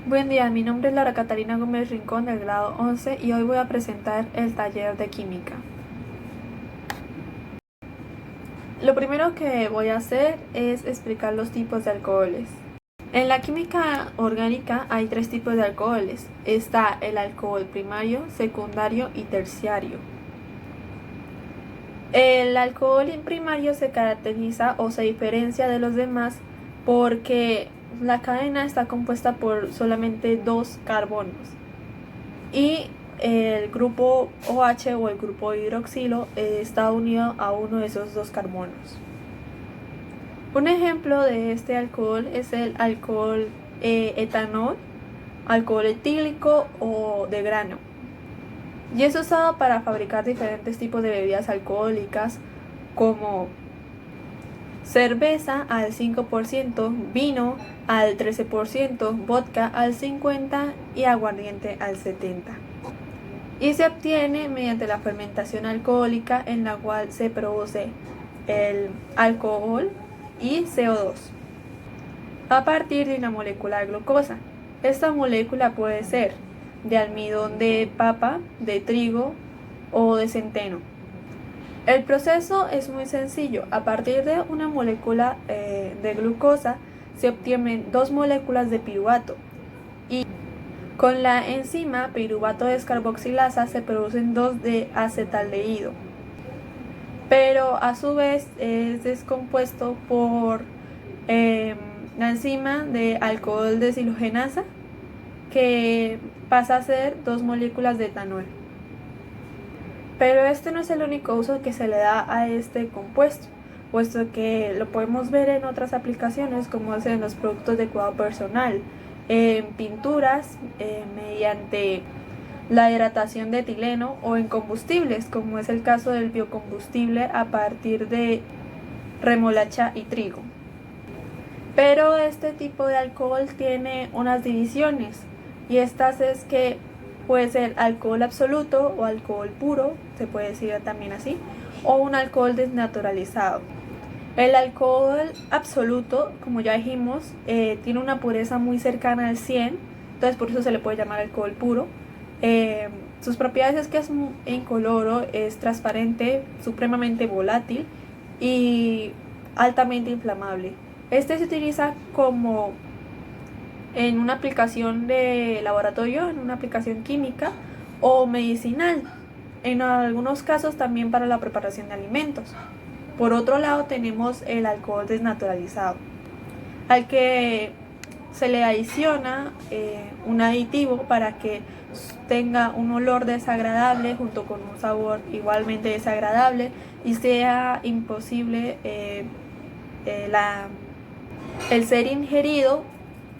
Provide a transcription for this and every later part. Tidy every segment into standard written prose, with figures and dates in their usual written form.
Buen día, mi nombre es Laura Catalina Gómez Rincón del grado 11 y hoy voy a presentar el taller de química. Lo primero que voy a hacer es explicar los tipos de alcoholes. En la química orgánica hay tres tipos de alcoholes. Está el alcohol primario, secundario y terciario. El alcohol primario se caracteriza o se diferencia de los demás porque la cadena está compuesta por solamente dos carbonos y el grupo OH o el grupo hidroxilo está unido a uno de esos dos carbonos. Un ejemplo de este alcohol es el alcohol etanol, alcohol etílico o de grano. Y es usado para fabricar diferentes tipos de bebidas alcohólicas como cerveza al 5%, vino al 13%, vodka al 50% y aguardiente al 70%. Y se obtiene mediante la fermentación alcohólica en la cual se produce el alcohol y CO2 a partir de una molécula de glucosa. Esta molécula puede ser de almidón de papa, de trigo o de centeno. El proceso es muy sencillo. A partir de una molécula de glucosa se obtienen dos moléculas de piruvato y con la enzima piruvato descarboxilasa se producen dos de acetaldehído, pero a su vez es descompuesto por la enzima de alcohol deshidrogenasa que pasa a ser dos moléculas de etanol. Pero este no es el único uso que se le da a este compuesto, puesto que lo podemos ver en otras aplicaciones como es en los productos de cuidado personal, en pinturas mediante la hidratación de etileno o en combustibles como es el caso del biocombustible a partir de remolacha y trigo. Pero este tipo de alcohol tiene unas divisiones y estas es que puede ser alcohol absoluto o alcohol puro, se puede decir también así, o un alcohol desnaturalizado. El alcohol absoluto, como ya dijimos, tiene una pureza muy cercana al 100, entonces por eso se le puede llamar alcohol puro. Sus propiedades es que es incoloro, es transparente, supremamente volátil y altamente inflamable. Este se utiliza como en una aplicación de laboratorio, en una aplicación química o medicinal, en algunos casos también para la preparación de alimentos. Por otro lado tenemos el alcohol desnaturalizado, al que se le adiciona un aditivo para que tenga un olor desagradable junto con un sabor igualmente desagradable y sea imposible el ser ingerido,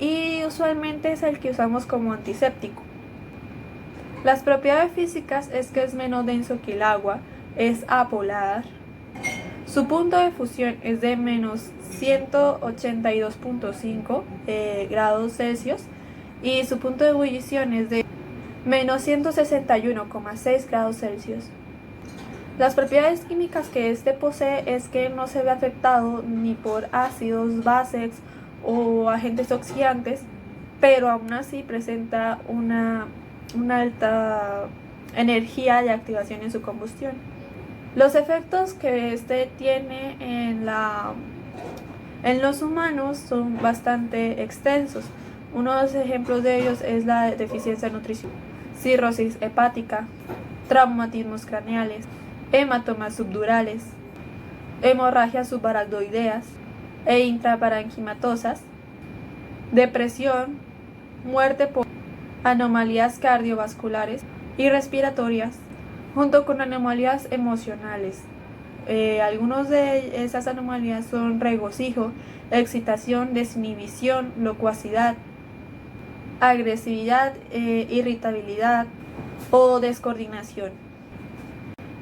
y usualmente es el que usamos como antiséptico. Las propiedades físicas es que es menos denso que el agua, es apolar, su punto de fusión es de menos 182.5 grados Celsius y su punto de ebullición es de menos 161,6 grados Celsius. Las propiedades químicas que este posee es que no se ve afectado ni por ácidos, bases o agentes oxidantes, pero aún así presenta una alta energía de activación en su combustión. Los efectos que este tiene en los humanos son bastante extensos. Uno de los ejemplos de ellos es la deficiencia nutricional, cirrosis hepática, traumatismos craneales, hematomas subdurales, hemorragias subaracnoideas e intraparenquimatosas, depresión, muerte por anomalías cardiovasculares y respiratorias, junto con anomalías emocionales. Algunos de esas anomalías son regocijo, excitación, desinhibición, locuacidad, agresividad, irritabilidad o descoordinación.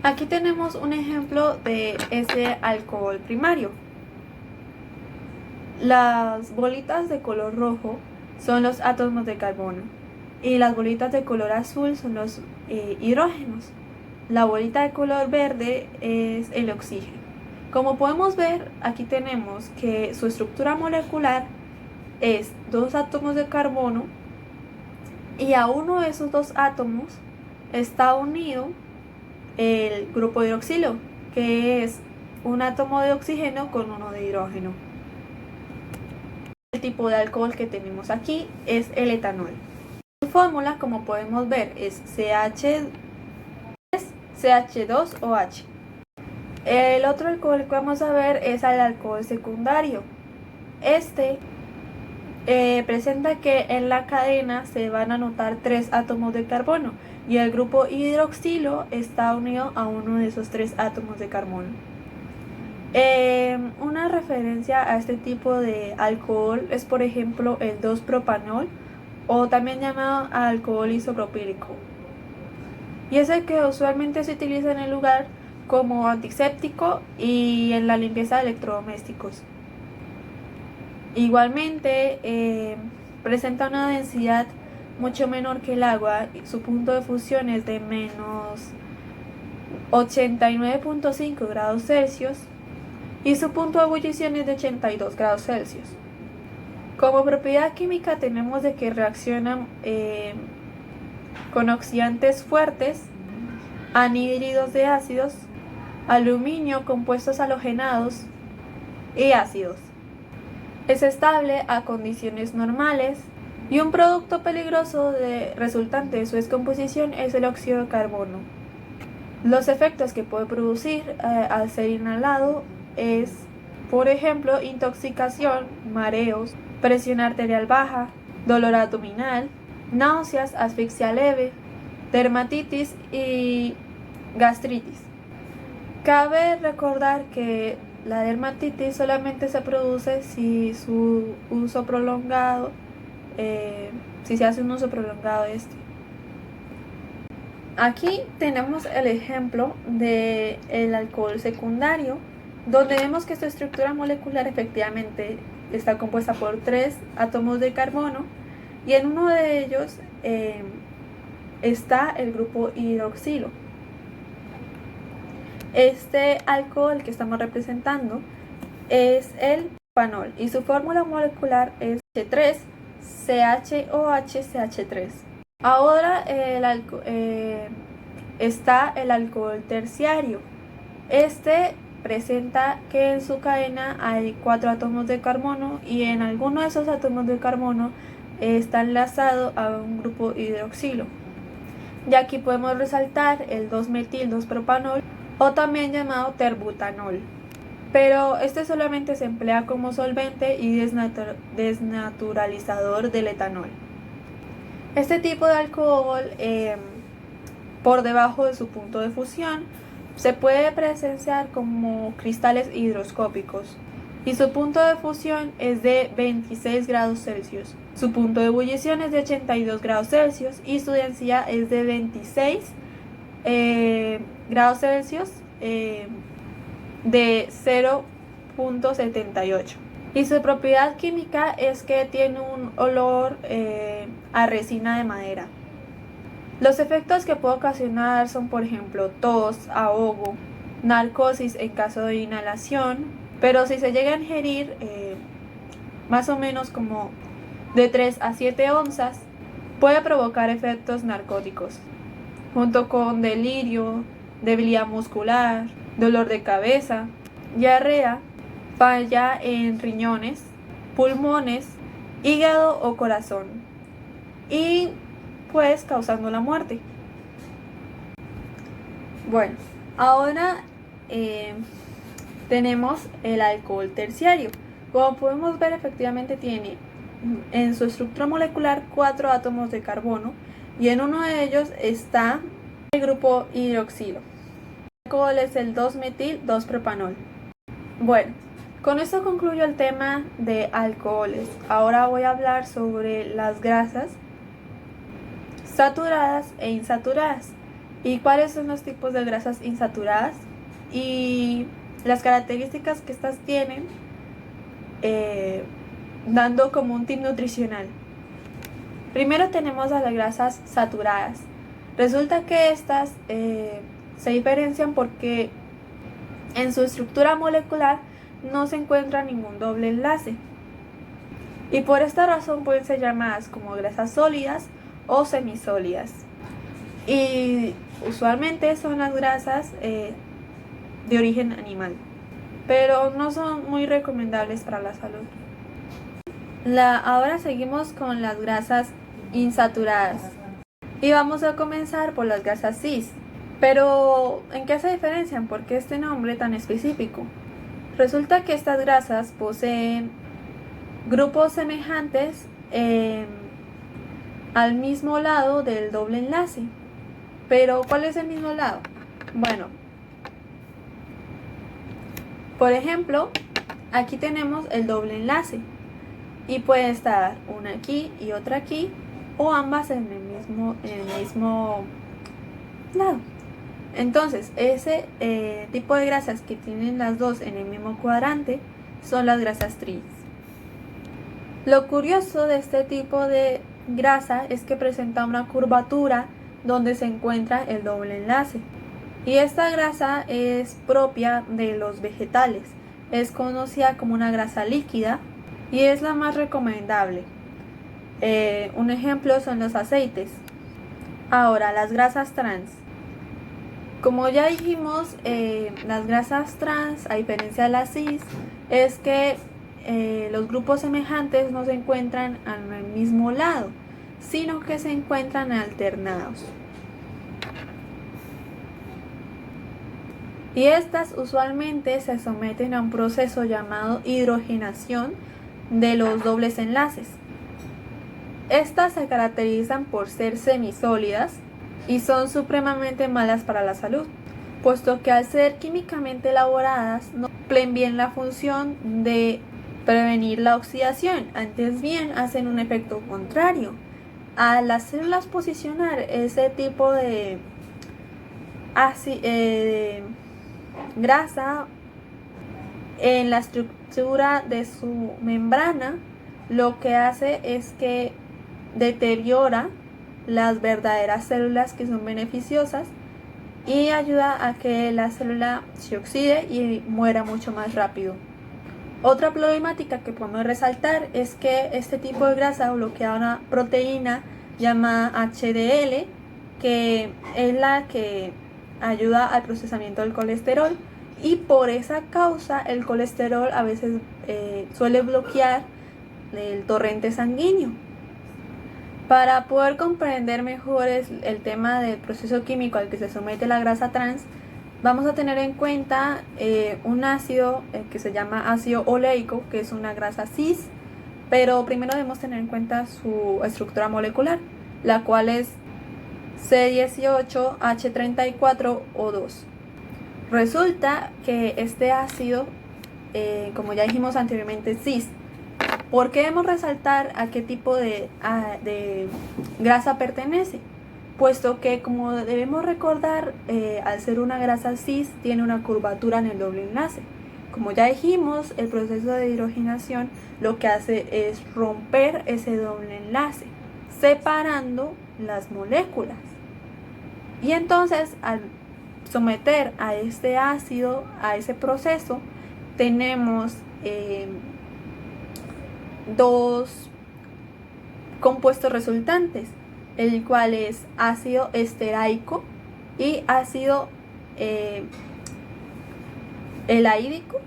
Aquí tenemos un ejemplo de ese alcohol primario. Las bolitas de color rojo son los átomos de carbono y las bolitas de color azul son los hidrógenos. La bolita de color verde es el oxígeno. Como podemos ver, aquí tenemos que su estructura molecular es dos átomos de carbono y a uno de esos dos átomos está unido el grupo hidroxilo, que es un átomo de oxígeno con uno de hidrógeno. El tipo de alcohol que tenemos aquí es el etanol. Su fórmula, como podemos ver, es CH2OH. El otro alcohol que vamos a ver es el alcohol secundario. Este presenta que en la cadena se van a notar 3 átomos de carbono y el grupo hidroxilo está unido a uno de esos 3 átomos de carbono. Una referencia a este tipo de alcohol es, por ejemplo, el 2-propanol, o también llamado alcohol isopropílico, y es el que usualmente se utiliza en el hogar como antiséptico y en la limpieza de electrodomésticos. Igualmente presenta una densidad mucho menor que el agua, su punto de fusión es de menos 89.5 grados Celsius y su punto de ebullición es de 82 grados Celsius. Como propiedad química tenemos de que reaccionan con oxidantes fuertes, anhídridos de ácidos, aluminio, compuestos halogenados y ácidos. Es estable a condiciones normales y un producto peligroso resultante de su descomposición es el óxido de carbono. Los efectos que puede producir al ser inhalado es, por ejemplo, intoxicación, mareos, presión arterial baja, dolor abdominal, náuseas, asfixia leve, dermatitis y gastritis. Cabe recordar que la dermatitis solamente se produce si su uso prolongado, si se hace un uso prolongado de este. Aquí tenemos el ejemplo del alcohol secundario, donde vemos que su estructura molecular efectivamente está compuesta por 3 átomos de carbono y en uno de ellos está el grupo hidroxilo. Este alcohol que estamos representando es el propanol y su fórmula molecular es H3CHOHCH3. Ahora está el alcohol terciario. Este presenta que en su cadena hay 4 átomos de carbono y en alguno de esos átomos de carbono está enlazado a un grupo hidroxilo. Y aquí podemos resaltar el 2-metil-2-propanol o también llamado terbutanol, pero este solamente se emplea como solvente y desnaturalizador del etanol. Este tipo de alcohol, por debajo de su punto de fusión, se puede presenciar como cristales higroscópicos y su punto de fusión es de 26 grados Celsius. Su punto de ebullición es de 82 grados Celsius y su densidad es de 26 grados Celsius de 0.78. Y su propiedad química es que tiene un olor a resina de madera. Los efectos que puede ocasionar son, por ejemplo, tos, ahogo, narcosis en caso de inhalación, pero si se llega a ingerir más o menos como de 3 a 7 onzas, puede provocar efectos narcóticos, junto con delirio, debilidad muscular, dolor de cabeza, diarrea, falla en riñones, pulmones, hígado o corazón, y pues causando la muerte. Bueno, ahora tenemos el alcohol terciario. Como podemos ver, efectivamente tiene en su estructura molecular 4 átomos de carbono y en uno de ellos está el grupo hidroxilo. El alcohol es el 2-metil-2-propanol. Bueno, con esto concluyo el tema de alcoholes. Ahora voy a hablar sobre las grasas saturadas e insaturadas y cuáles son los tipos de grasas insaturadas y las características que estas tienen, dando como un tip nutricional. Primero tenemos a las grasas saturadas. Resulta que estas se diferencian porque en su estructura molecular no se encuentra ningún doble enlace y por esta razón pueden ser llamadas como grasas sólidas o semisólidas. Y usualmente son las grasas de origen animal, pero no son muy recomendables para la salud. Ahora seguimos con las grasas insaturadas y vamos a comenzar por las grasas cis. Pero ¿en qué se diferencian? ¿Por qué este nombre tan específico? Resulta que estas grasas poseen grupos semejantes al mismo lado del doble enlace. Pero ¿cuál es el mismo lado? Bueno, por ejemplo, aquí tenemos el doble enlace y puede estar una aquí y otra aquí, o ambas en el mismo lado. Entonces, ese tipo de grasas que tienen las dos en el mismo cuadrante son las grasas trans. Lo curioso de este tipo de grasa es que presenta una curvatura donde se encuentra el doble enlace. Y esta grasa es propia de los vegetales. Es conocida como una grasa líquida y es la más recomendable. Un ejemplo son los aceites. Ahora, las grasas trans. Como ya dijimos, las grasas trans, a diferencia de las cis, es que los grupos semejantes no se encuentran al mismo lado, sino que se encuentran alternados. Y estas usualmente se someten a un proceso llamado hidrogenación de los dobles enlaces. Estas se caracterizan por ser semisólidas y son supremamente malas para la salud, puesto que al ser químicamente elaboradas no cumplen bien la función de prevenir la oxidación, antes bien hacen un efecto contrario. Al las células posicionar ese tipo de grasa en la estructura de su membrana, lo que hace es que deteriora las verdaderas células que son beneficiosas y ayuda a que la célula se oxide y muera mucho más rápido. Otra problemática que podemos resaltar es que este tipo de grasa bloquea una proteína llamada HDL, que es la que ayuda al procesamiento del colesterol, y por esa causa el colesterol a veces suele bloquear el torrente sanguíneo. Para poder comprender mejor el tema del proceso químico al que se somete la grasa trans, vamos a tener en cuenta un ácido que se llama ácido oleico, que es una grasa cis, pero primero debemos tener en cuenta su estructura molecular, la cual es C18H34O2. Resulta que este ácido, como ya dijimos anteriormente, es cis. ¿Por qué debemos resaltar a qué tipo de grasa pertenece? Puesto que, como debemos recordar, al ser una grasa cis tiene una curvatura en el doble enlace. Como ya dijimos, el proceso de hidrogenación lo que hace es romper ese doble enlace, separando las moléculas. Y entonces, al someter a este ácido a ese proceso, tenemos dos compuestos resultantes, el cual es ácido esteraico y ácido elaídico,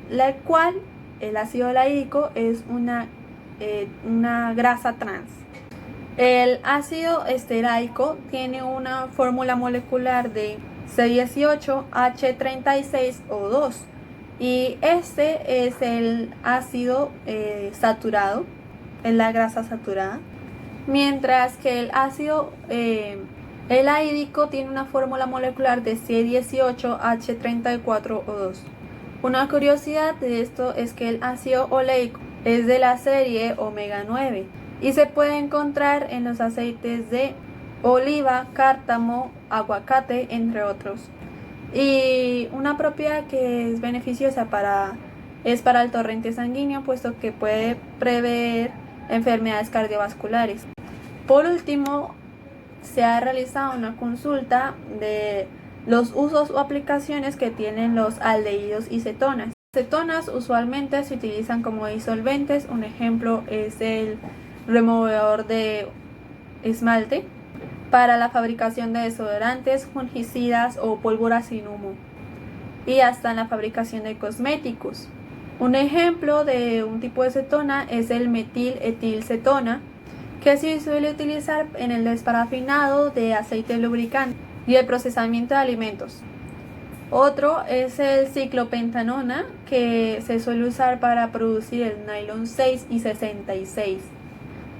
la cual el ácido elaídico es una grasa trans. El ácido esteraico tiene una fórmula molecular de C18H36O2 y este es el ácido saturado, es la grasa saturada, mientras que el ácido elaídico tiene una fórmula molecular de C18H34O2. Una curiosidad de esto es que el ácido oleico es de la serie omega 9 y se puede encontrar en los aceites de oliva, cártamo, aguacate, entre otros. Y una propiedad que es beneficiosa es para el torrente sanguíneo, puesto que puede prever enfermedades cardiovasculares. Por último, se ha realizado una consulta de los usos o aplicaciones que tienen los aldehídos y cetonas. Cetonas usualmente se utilizan como disolventes, un ejemplo es el removedor de esmalte, para la fabricación de desodorantes, fungicidas o pólvora sin humo, y hasta en la fabricación de cosméticos. Un ejemplo de un tipo de cetona es el metiletilcetona, que se suele utilizar en el desparafinado de aceite lubricante y el procesamiento de alimentos. Otro es el ciclopentanona, que se suele usar para producir el nylon 6 y 66.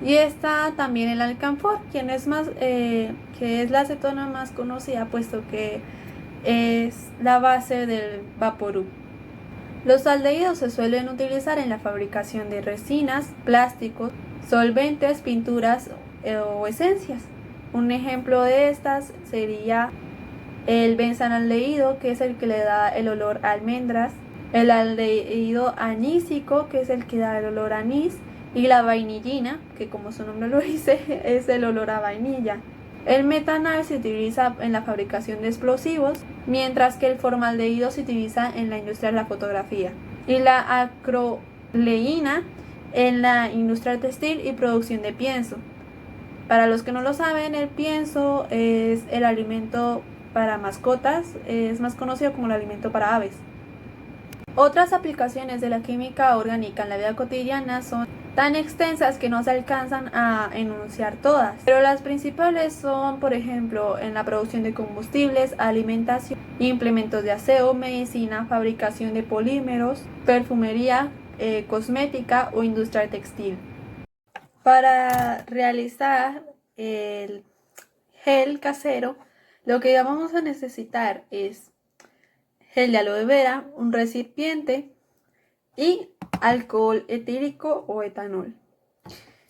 Y está también el alcanfor, que es la acetona más conocida, puesto que es la base del vaporub. Los aldehídos se suelen utilizar en la fabricación de resinas, plásticos, solventes, pinturas o esencias. Un ejemplo de estas sería el benzalaldehído, que es el que le da el olor a almendras, el aldehído anísico, que es el que da el olor a anís, y la vainillina, que como su nombre lo dice, es el olor a vainilla. El metanal se utiliza en la fabricación de explosivos, mientras que el formaldehído se utiliza en la industria de la fotografía, y la acroleína en la industria textil y producción de pienso. Para los que no lo saben, el pienso es el alimento para mascotas, es más conocido como el alimento para aves. Otras aplicaciones de la química orgánica en la vida cotidiana son tan extensas que no se alcanzan a enunciar todas, pero las principales son, por ejemplo, en la producción de combustibles, alimentación, implementos de aseo, medicina, fabricación de polímeros, perfumería, cosmética o industria textil. Para realizar el gel casero, lo que vamos a necesitar es gel de aloe vera, un recipiente y alcohol etílico o etanol.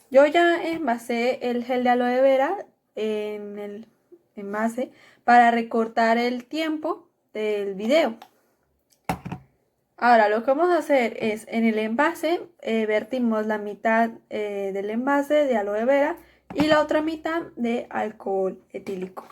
Yo ya envasé el gel de aloe vera en el envase para recortar el tiempo del video. Ahora lo que vamos a hacer es, en el envase vertimos la mitad del envase de aloe vera y la otra mitad de alcohol etílico.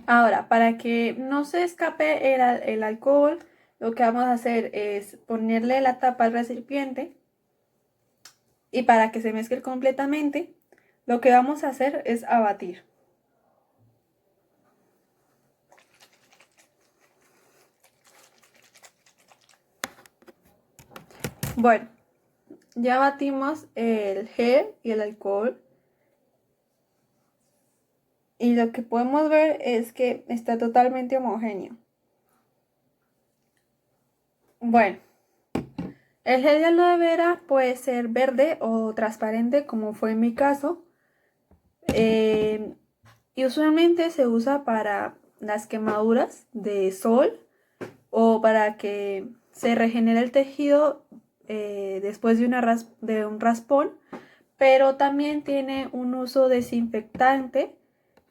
Ahora, para que no se escape el alcohol, lo que vamos a hacer es ponerle la tapa al recipiente, y para que se mezcle completamente, lo que vamos a hacer es abatir. Bueno, ya batimos el gel y el alcohol. Y lo que podemos ver es que está totalmente homogéneo. Bueno, el gel de aloe vera puede ser verde o transparente, como fue en mi caso. Y usualmente se usa para las quemaduras de sol o para que se regenere el tejido después de un raspón, pero también tiene un uso desinfectante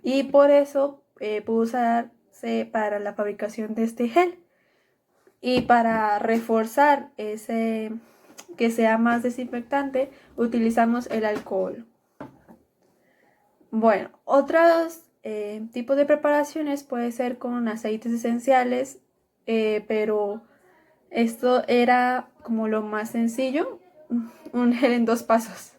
y por eso puede usarse para la fabricación de este gel. Y para reforzar que sea más desinfectante, utilizamos el alcohol. Bueno, otros tipos de preparaciones puede ser con aceites esenciales, pero esto era como lo más sencillo, un gel en 2 pasos.